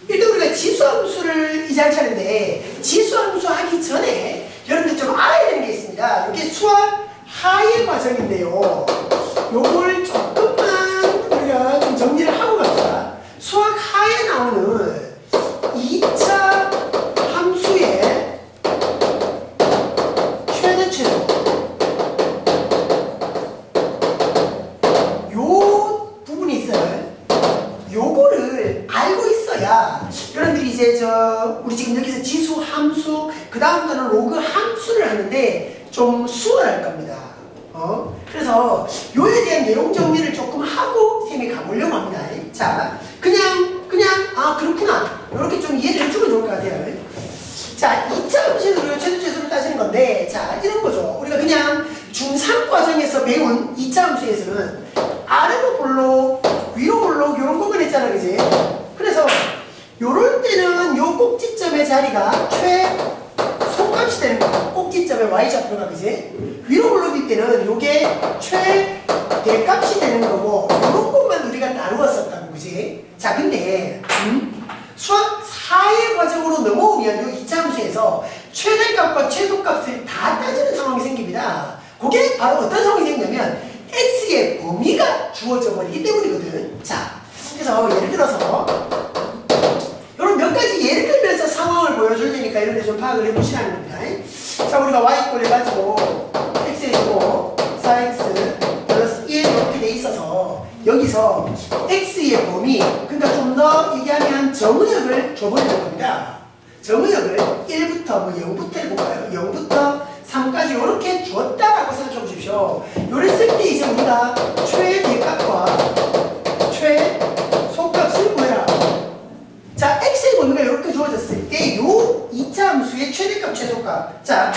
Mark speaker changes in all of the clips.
Speaker 1: 일단 우리가 지수함수를 이제 할 차례인데 지수함수 하기 전에 여러분들 좀 알아야 되는 게 있습니다. 이게 수학 하의 과정인데요. 요걸 조금만 우리가 좀 정리를 하고 갑시다. 수학 하에 나오는 2차 함수의 최대 최소 요 부분이 있어요. 요거를 알고 있어야 여러분들이 이제 우리 지금 여기서 지수 함수 그 다음부터는 로그 함수를 하는데 좀 수월할 겁니다. 그래서 요에 대한 내용 정리를 조금 하고 쌤이 가보려고 합니다. 자, 그냥 그렇구나 이렇게 좀 이해를 해주면 좋을 것 같아요. 자, 2차 함수로 최대 최소를 따지는 건데, 자, 이런 거죠. 우리가 그냥 중3 과정에서 배운 2차 함수에서는 아래로 볼록 위로 볼록 요런 것만 했잖아, 그지? 그래서 요럴 때는 요 꼭지점의 자리가 최소값이 되는 거야. 꼭지점의 y좌표가, 그지? 위로 볼록일 때는 요게 최대값이 되는 거고 요런 것만 우리가 나누었었다고, 그지? 자, 근데 수학 4의 과정으로 넘어오면 요 2차 함수에서 최대값과 최소값을 다 따지는 상황이 생깁니다. 그게 바로 어떤 상황이 생기냐면 x의 범위가 주어져 버리기 때문이거든. 자, 그래서 예를 들어서 이런 몇 가지 예를 들면서 상황을 보여줄 테니까 이런 데 좀 파악을 해보시라는 겁니다. 자, 우리가 y 해가지고 x이고 4x 플러스 1 이렇게 돼 있어서 여기서 x의 범위, 그러니까 좀 더 얘기하면 정의역을 줘버리는 겁니다. 정의역을 1부터 0부터 해볼까요? 0부터 3까지 이렇게 줬다라고 생각해 보십시오. 요랬을 때 이제 우리가 최대값과 최소값을 구해라. 자, x의 범위가 이렇게 주어졌을 때 요 2차 함수의 최대값, 최소값. 자,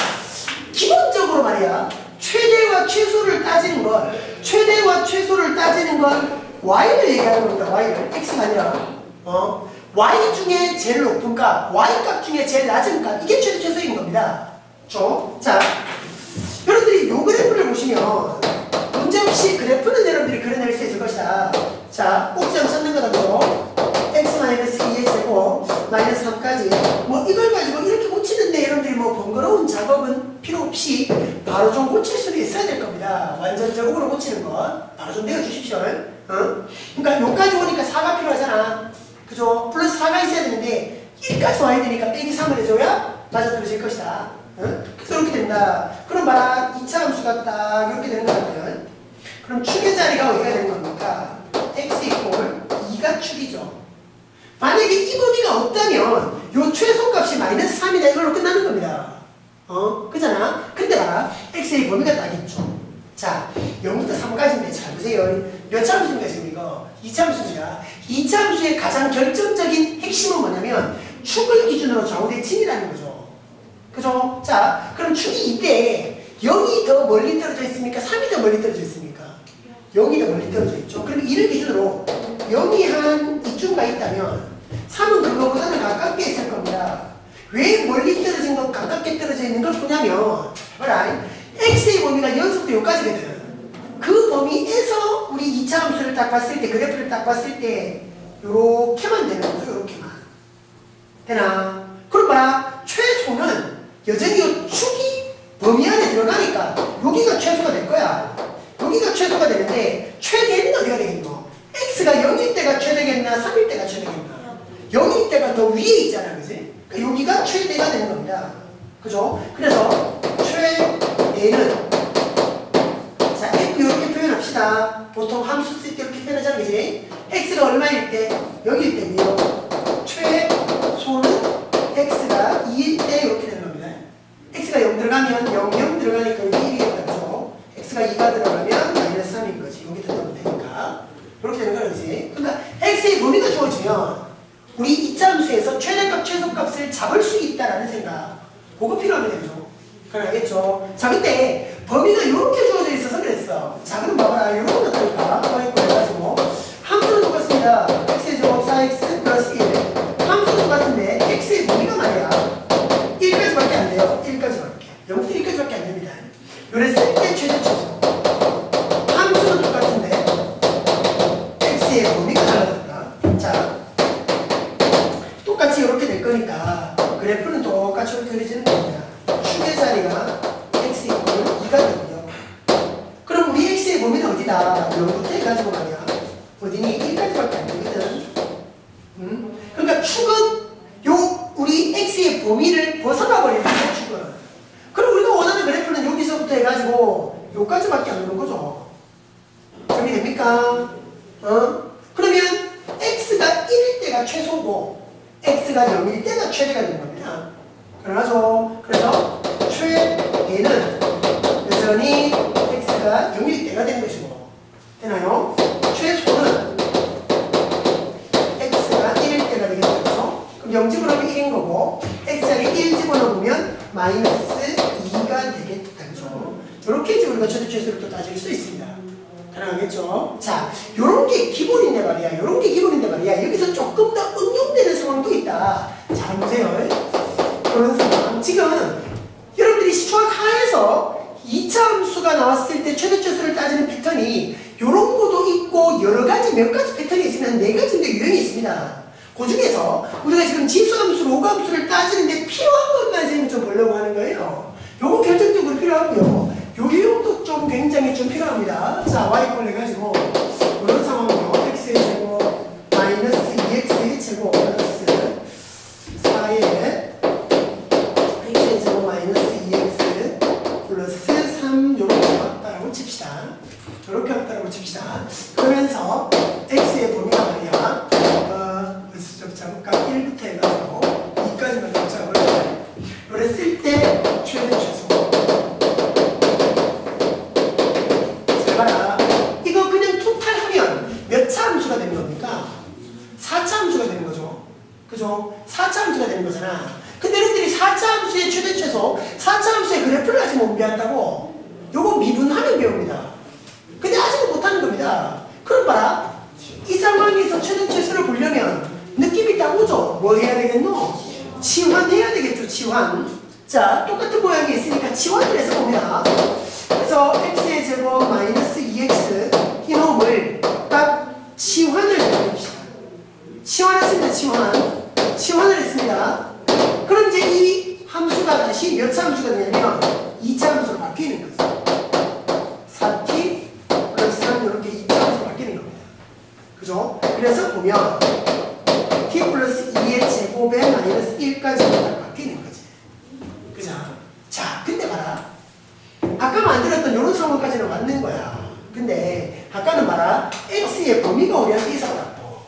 Speaker 1: 기본적으로 말이야. 최대와 최소를 따지는 건, 최대와 최소를 따지는 건 y를 얘기하는 겁니다. y를. x가 아니라. y 중에 제일 높은 값, y 값 중에 제일 낮은 값. 이게 최대 최소인 겁니다. 그렇죠? 자, 여러분들이 요 그래프를 보시면 문제없이 그래프는 여러분들이 그려낼 수 있을 것이다. 자, 꼭지점 찾는 거다죠. x-2의 제곱 마이너스 3까지 뭐 이걸 가지고 이렇게 고치는데 여러분들이 뭐 번거로운 작업은 필요 없이 바로 좀 고칠 수도 있어야 될 겁니다. 완전 제곱으로 고치는 것 바로 좀 내어주십시오. 그러니까 여기까지 오니까 4가 필요하잖아. 그죠? 플러스 4가 있어야 되는데 1까지 와야 되니까 빼기 3을 해줘야 맞아떨어질 것이다. 그래서 이렇게 된다. 그럼 봐라, 2차 함수가 딱 이렇게 되는 거잖아요. 그럼 축의 자리가 어디가 되는 겁니까? x 이꼴 2가 축이죠. 만약에 이 범위가 없다면 요 최소값이 마이너스 3이다 이걸로 끝나는 겁니다. 그잖아? 근데 봐라, x의 범위가 딱 있죠. 자, 0부터 3까지인데 잘 보세요. 몇 차 함수인가 지금 이거? 2차 함수입니다. 2차 함수의 가장 결정적인 핵심은 뭐냐면 축을 기준으로 좌우대칭이라는 거죠. 그죠? 자, 그럼 축이 이때 0이 더 멀리 떨어져 있습니까? 3이 더 멀리 떨어져 있습니까? 0이 더 멀리 떨어져 있죠. 그럼 이를 기준으로 0이 한 이쯤가 있다면 3은 그거보다는 가깝게 있을 겁니다. 왜 멀리 떨어진 것, 가깝게 떨어져 있는 걸 보냐면 봐라, x의 범위가 여기서부터 여기까지거든. 그 범위에서 우리 2차 함수를 딱 봤을 때, 그래프를 딱 봤을 때 요렇게만 되는 거죠. 요렇게만 되나? 그럼 봐라, 최소는 여전히 요 축이 범위 안에 들어가니까 여기가 최소가 될 거야. 여기가 최소가 되는데 최대는 어디가 되겠노? x가 0일 때가 최대겠나? 3일 때가 최대겠나? 0일 때가 더 위에 있잖아, 그지? 그러니까 여기가 최대가 되는 겁니다. 그죠? 그래서 최대는, 자, f 이렇게 표현합시다. 보통 함수 쓸 때 이렇게 표현하잖아, 그지? x가 얼마일 때? 0일 때고요. 최소는 x가 2일 때 이렇게 되는 겁니다. x가 0 들어가면 0, 0 들어가니까 여기 1이겠다, 그죠? x가 2가 들어가면 마이너스 3인 거지. 여기다 넣으면 되니까. 이렇게 되는 거는 거지. 그러니까 x의 범위가 주어지면 우리 2차 함수에서 최대값, 최소값을 잡을 수 있다라는 생각. 그거 필요하면 되죠. 그럼 알겠죠? 자, 근데 범위가 이렇게 주어져 있어서 그랬어. 자, 그럼 봐봐라. 이런 건 어떨까? y 해가지고 함수는 똑같습니다. x의 제곱 4x 플러스 1. 함수는 똑같은데 x의 범위가 말이야 1까지밖에 안 돼요. 1까지밖에. 0부터 1까지밖에 안 됩니다. 요랬을 때 최대 최소. 함수는 똑같은데 x의 범위가 달라졌다. 자, 그래프는 똑같이 그려지는 겁니다. 축의 자리가 x 이퀄 2가 되고요. 그럼 우리 x의 범위는 어디다? 0부터 해가지고 말이야. 어디니? 1까지밖에 안 되거든. 그러니까 축은 우리 x의 범위를 벗어나 버리는 거야, 축은. 그럼 우리가 원하는 그래프는 여기서부터 해가지고 여기까지밖에 안 되는 거죠. 정리됩니까? 그러면 x가 1일 때가 최소고 x가 0일 때가 최대가 되는 겁니다. 그러죠. 그래서 최대는 여전히 x가 0일 때가 되는 것이고, 되나요? 최소는 x가 1일 때가 되겠죠. 그럼 0 집어넣으면 1인 거고 x자리 1 집어넣으면 마이너스 2가 되겠죠. 이렇게 이제 우리가 최대 최소를 또 따질 수 있습니다. 가능하겠죠? 자, 요런 게 기본인데 말이야. 요런 게 기본인데 말이야. 여기서 조금 더 응용되는 상황도 있다. 잘 보세요. 그런 상황. 지금 여러분들이 수학 하에서 2차 함수가 나왔을 때 최대 최소를 따지는 패턴이 요런 것도 있고 여러 가지 몇 가지 패턴이 있으면 네 가지인데 유형이 있습니다. 그 중에서 우리가 지금 지수함수, 로그함수를 따지는데 필요한 것만 선생님이 좀 보려고 하는 거예요. 요거 결정적으로 필요하고요. 요 유형도 좀 굉장히 좀 필요합니다. 자, y꼴 해가지고 이런 상황으로 x의 제곱 마이너스 2x의 제곱 플러스 4의 x의 제곱 마이너스 2x 플러스 3 요렇게 왔다라고 칩시다. 요렇게 왔다라고 칩시다. 그러면서 x의 범위가 말이야. 어디서 잡을까? 1부터 해가지고 2까지만 잡을 거예요. 요래 쓸 때 최대 최소. 이거 그냥 토탈하면 몇 차 함수가 되는 겁니까? 4차 함수가 되는 거죠. 그죠? 4차 함수가 되는 거잖아. 근데 여러분들이 4차 함수의 최대 최소, 4차 함수의 그래프를 아직 못 배운다고? 요거 미분하면 배웁니다. 근데 아직은 못하는 겁니다. 그럼 봐라. 이 상황에서 최대 최소를 보려면 느낌이 딱 오죠? 뭐 해야 되겠노? 치환해야 되겠죠, 치환. 자, 똑같은 모양이 있으니까 치환을 해서 봅니다. 그래서 x의 제곱 마이너스 2x 이 놈을 딱 치환을 해봅시다. 치환했습니다. 치환을 했습니다. 그럼 이제 이 함수가 다시 몇 차 함수가 되냐면 2차 함수로 바뀌는 거죠. 4t 플러스 3 이렇게 2차 함수로 바뀌는 겁니다. 그죠? 그래서 보면 t 플러스 2의 제곱에 마이너스 1까지 바뀌는 거지. 그죠? 자, 근데 봐라. 아까 만들었던 이런 상황까지는 맞는 거야. 근데 아까는 봐라. x의 범위가 우리한테 있었다고.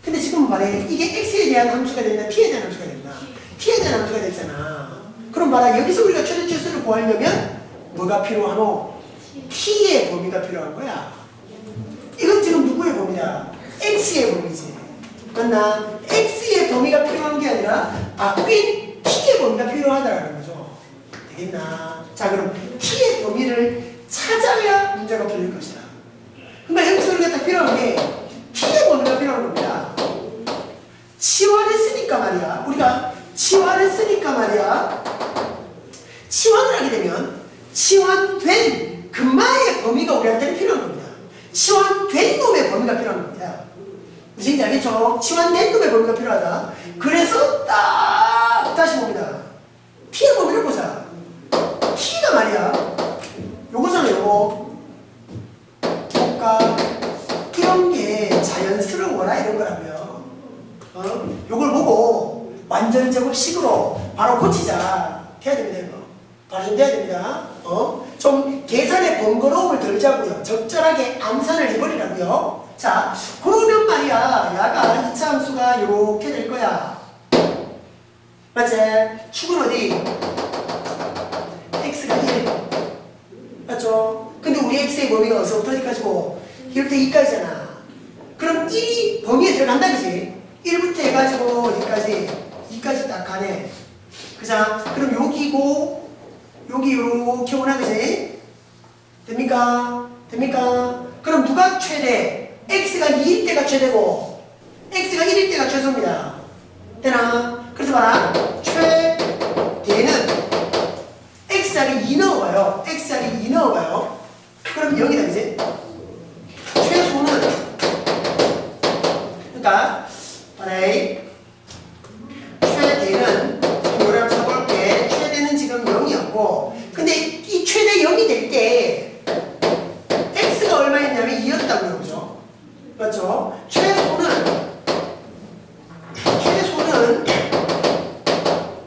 Speaker 1: 근데 지금 말해. 이게 x에 대한 함수가 됐나 t에 대한 함수가 됐나? t에 대한 함수가 됐잖아. 그럼 봐라. 여기서 우리가 최대 최소를 구하려면 뭐가 필요하노? t의 범위가 필요한 거야. 이건 지금 누구의 범위다? x의 범위지. 맞나? x의 범위가 필요한 게 아니라 바뀐 t의 범위가 필요하다는 거죠. 되겠나? 자, 그럼 t의 범위를 찾아야 문제가 풀릴 것이다. 그러니까 여기서 우리가 딱 필요한 게 t의 범위가 필요한 겁니다. 치환했으니까 말이야. 우리가 치환했으니까 말이야. 치환을 하게 되면 치환된 금마의 범위가 우리한테는 필요한 겁니다. 치환된 놈의 범위가 필요한 겁니다. 무슨지 알겠죠? 치환된 놈의 범위가 필요하다. 그래서 딱 다시 봅니다. t의 범위를 보자. t가 말이야. 요거잖아, 요거. 뭔가 이런 게 자연스러워라 이런 거라고요. 요걸 보고 완전 제곱식으로 바로 고치자. 돼야 됩니다, 이거. 바로 좀 돼야 됩니다. 좀 계산의 번거로움을 덜 자고요. 적절하게 암산을 해버리라고요. 자, 그러면 말이야. 야가 2차 함수가 요렇게 될 거야. 맞지? 축은 어디? x가 1. 맞죠? 근데 우리 x의 범위가 어디서부터 어디까지고? 1부터 2까지잖아. 그럼 1이 범위에 들어간다, 그지? 1부터 해가지고 어디까지? 2까지 딱 가네. 그자? 그럼 여기고, 여기 요렇게 오나, 그지? 됩니까? 됩니까? 그럼 누가 최대? x가 2일 때가 최대고, x가 1일 때가 최소입니다. 되나? 그래서 봐라. 최대는 x자리 2 넣어봐요. x자리 2 넣어봐요. 그럼 0이다, 그지? 최소는, 그러니까, 봐라. 최대는 0이 될 때 x가 얼마였냐면 2였다고요. 그죠? 맞죠? 최소는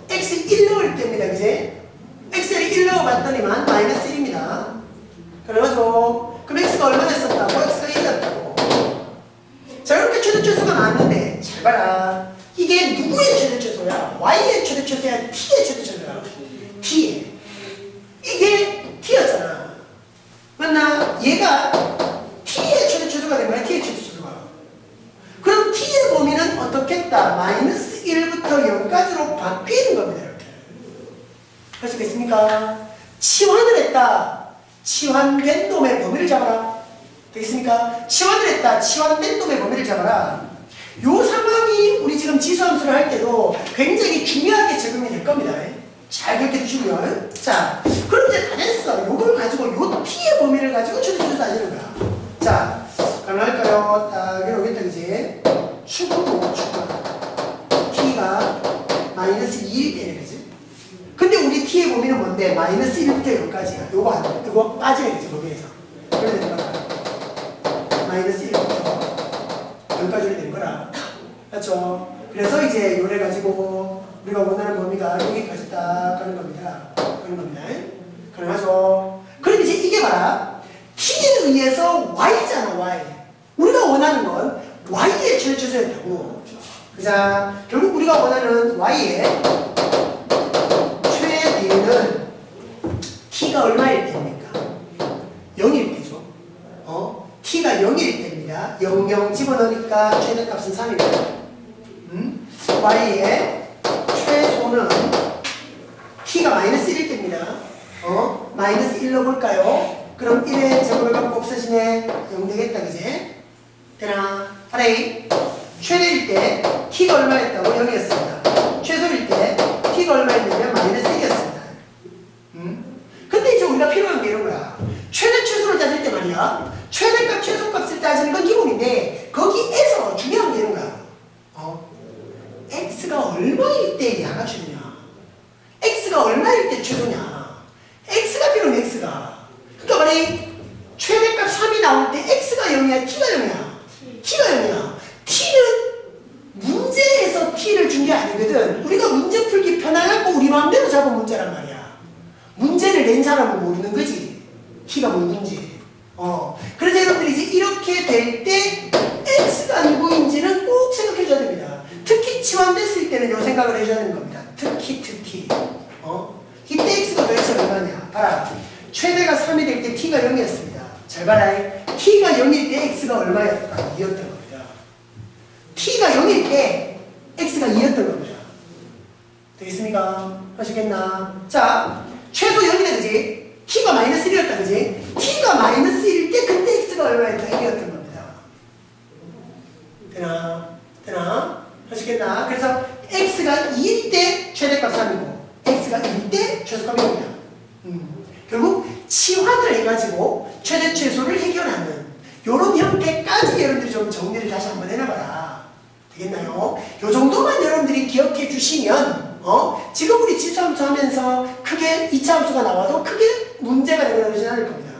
Speaker 1: x 1 넣을 때입니다. 그지? x를 1 넣어봤더니만 마이너스 1입니다. 그래가지고 그럼 x가 얼마 됐었다고? x가 1이었다고. 자, 이렇게 최대 최소가 나왔는데 잘 봐라. 이게 누구의 최대 최소야? y의 최대 최소야? t의 최대 최소야? t의. 이게 t였잖아. 맞나? 얘가 t의 최대 최소가 된 거야? t의 최대 최소가. 그럼 t의 범위는 어떻게 했다? 마이너스 1부터 0까지로 바뀌는 겁니다. 이렇게. 할 수 있겠습니까? 치환을 했다. 치환된 놈의 범위를 잡아라. 되겠습니까? 치환을 했다. 치환된 놈의 범위를 잡아라. 요 상황이 우리 지금 지수함수를 할 때도 굉장히 중요하게 적용이 될 겁니다. 잘 기억해 주시고요. 자, 그럼 이제 다 됐어. 요걸 가지고 요 t의 범위를 가지고 최대최소 따지는 거야. 자, 가능할까요? 딱 여기 오겠다, 그지? 축으로 t가 마이너스 2일 때네, 그지? 근데 우리 t의 범위는 뭔데? 마이너스 1부터 0까지야. 요거 안 돼. 이거 빠져야 되지, 거기에서. 그래야 되는 거야. 마이너스 1부터 0까지 되는 거라. 맞죠? 그래서 이제 요래 가지고 우리가 원하는 범위가 여기까지 딱 가는 겁니다. 가는 겁니다. 가능하죠? 그럼 이제 이게 봐라. t에 의해서 y잖아, y. 우리가 원하는 건 y의 최대최소였다고. 자, 결국 우리가 원하는 y의 최대는 t가 얼마일 때입니까? 0일 때죠. t가 0일 때입니다. 0, 0 집어넣으니까 최대값은 3입니다. y의 최소는 t가 마이너스 1일 때입니다. 마이너스 1 넣어볼까요? 그럼 1의 제곱을 갖고 없어지네. 0 되겠다, 그지? 되나? 하나의 최대일 때 t가 얼마였다고? 0이었습니다. 최소일 때 t가 얼마였냐면 마이너스 1이었습니다. 근데 이제 우리가 필요한 게 이런 거야. 최대 최소를 따질 때 말이야. 최대값 최소값을 따지는 건 기본인데 거기에서 중요한 게 이런 거야. x가 얼마일 때 야가 최대냐? x가 얼마일 때 최소냐? x가 필요해, x가. 그러니까 만약에 최대값 3이 나올 때 x가 0이야, t가 0이야? t가 0이야. t는 문제에서 t를 준 게 아니거든. 우리가 문제 풀기 편하려고 우리 마음대로 잡은 문제란 말이야. 문제를 낸 사람은 모르는 거지. t가 뭔지. 그래서 여러분들이 이제 이렇게 될 때 x가 누구인지는 꼭 생각해 줘야 됩니다. 특히 치환됐을 때는 요 생각을 해줘야 되는 겁니다. 특히. 이때 x가 도대체 얼마냐? 봐라. 최대가 3이 될 때 t가 0이었습니다. 잘 봐라. t가 0일 때 x가 얼마였다? 2였던 겁니다. t가 0일 때 x가 2였던 겁니다. 되겠습니까? 하시겠나? 자, 최소 0이다, 그지? t가 마이너스 1이었다, 그지? t가 마이너스 1일 때 그때 x가 얼마였다? 1이었던 겁니다. 되나? 하시겠나? 그래서 x가 2일 때 최대값 3이고 x가 1일 때 최소값이 0이다. 결국 치환을 해가지고 최대 최소를 해결하는 요런 형태까지 여러분들이 좀 정리를 다시 한번 해놔봐라. 되겠나요? 요 정도만 여러분들이 기억해 주시면 지금 우리 지수함수 하면서 크게 2차 함수가 나와도 크게 문제가 되지 않을 겁니다.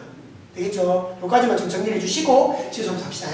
Speaker 1: 되겠죠? 요까지만 좀 정리해 주시고 지수함수 합시다.